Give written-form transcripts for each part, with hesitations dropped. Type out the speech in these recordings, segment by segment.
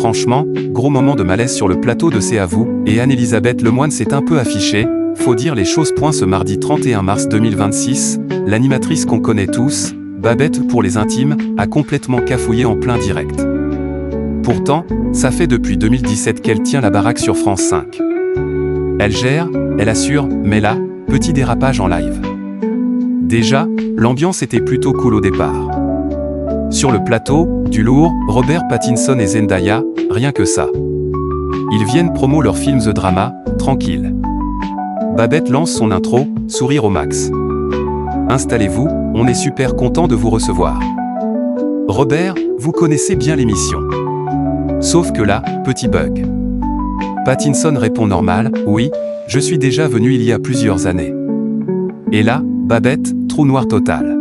Franchement, gros moment de malaise sur le plateau de C'est à vous, et Anne-Elisabeth Lemoine s'est un peu affichée, faut dire les choses. Ce mardi 31 mars 2026, l'animatrice qu'on connaît tous, Babette pour les intimes, a complètement cafouillé en plein direct. Pourtant, ça fait depuis 2017 qu'elle tient la baraque sur France 5. Elle gère, elle assure, mais là, petit dérapage en live. Déjà, l'ambiance était plutôt cool au départ. Sur le plateau, du lourd, Robert Pattinson et Zendaya, rien que ça. Ils viennent promo leur film The Drama, tranquille. Babette lance son intro, sourire au max. Installez-vous, on est super content de vous recevoir. Robert, vous connaissez bien l'émission. Sauf que là, petit bug. Pattinson répond normal, oui, je suis déjà venu il y a plusieurs années. Et là, Babette, trou noir total.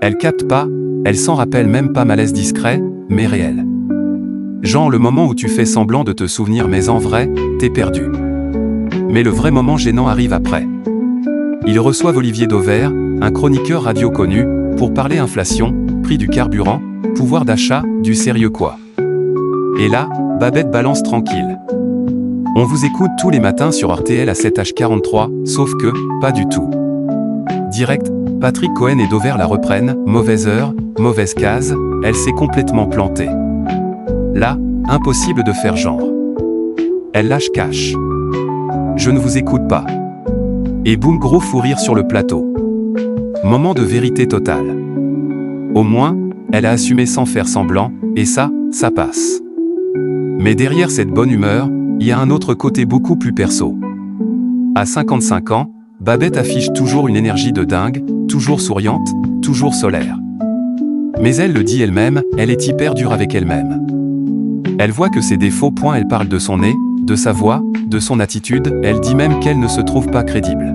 Elle capte pas, elle s'en rappelle même pas, malaise discret, mais réel. Genre le moment où tu fais semblant de te souvenir mais en vrai, t'es perdu. Mais le vrai moment gênant arrive après. Ils reçoivent Olivier Dauvert, un chroniqueur radio connu, pour parler inflation, prix du carburant, pouvoir d'achat, du sérieux quoi. Et là, Babette balance tranquille. On vous écoute tous les matins sur RTL à 7h43, sauf que, pas du tout. Direct, Patrick Cohen et Dauvert la reprennent, mauvaise heure, mauvaise case, elle s'est complètement plantée. Là, impossible de faire genre. Elle lâche cash. Je ne vous écoute pas. Et boum, gros fou rire sur le plateau. Moment de vérité totale. Au moins, elle a assumé sans faire semblant, et ça passe. Mais derrière cette bonne humeur, il y a un autre côté beaucoup plus perso. À 55 ans, Babette affiche toujours une énergie de dingue, toujours souriante, toujours solaire. Mais elle le dit elle-même, elle est hyper dure avec elle-même. Elle voit que ses défauts. Elle parle de son nez, de sa voix, de son attitude, elle dit même qu'elle ne se trouve pas crédible.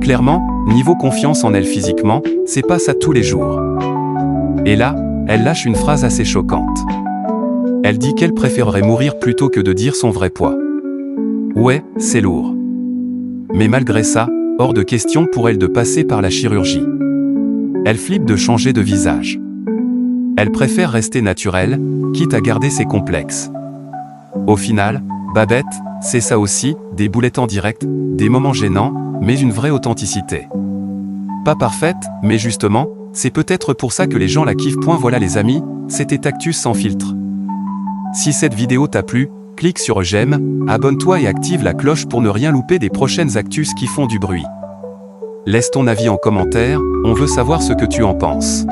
Clairement, niveau confiance en elle physiquement, c'est pas ça tous les jours. Et là, elle lâche une phrase assez choquante. Elle dit qu'elle préférerait mourir plutôt que de dire son vrai poids. Ouais, c'est lourd. Mais malgré ça, hors de question pour elle de passer par la chirurgie. Elle flippe de changer de visage. Elle préfère rester naturelle, quitte à garder ses complexes. Au final, Babette, c'est ça aussi, des boulettes en direct, des moments gênants, mais une vraie authenticité. Pas parfaite, mais justement, c'est peut-être pour ça que les gens la kiffent. Voilà les amis, c'était Actus sans filtre. Si cette vidéo t'a plu, clique sur j'aime, abonne-toi et active la cloche pour ne rien louper des prochaines actus qui font du bruit. Laisse ton avis en commentaire, on veut savoir ce que tu en penses.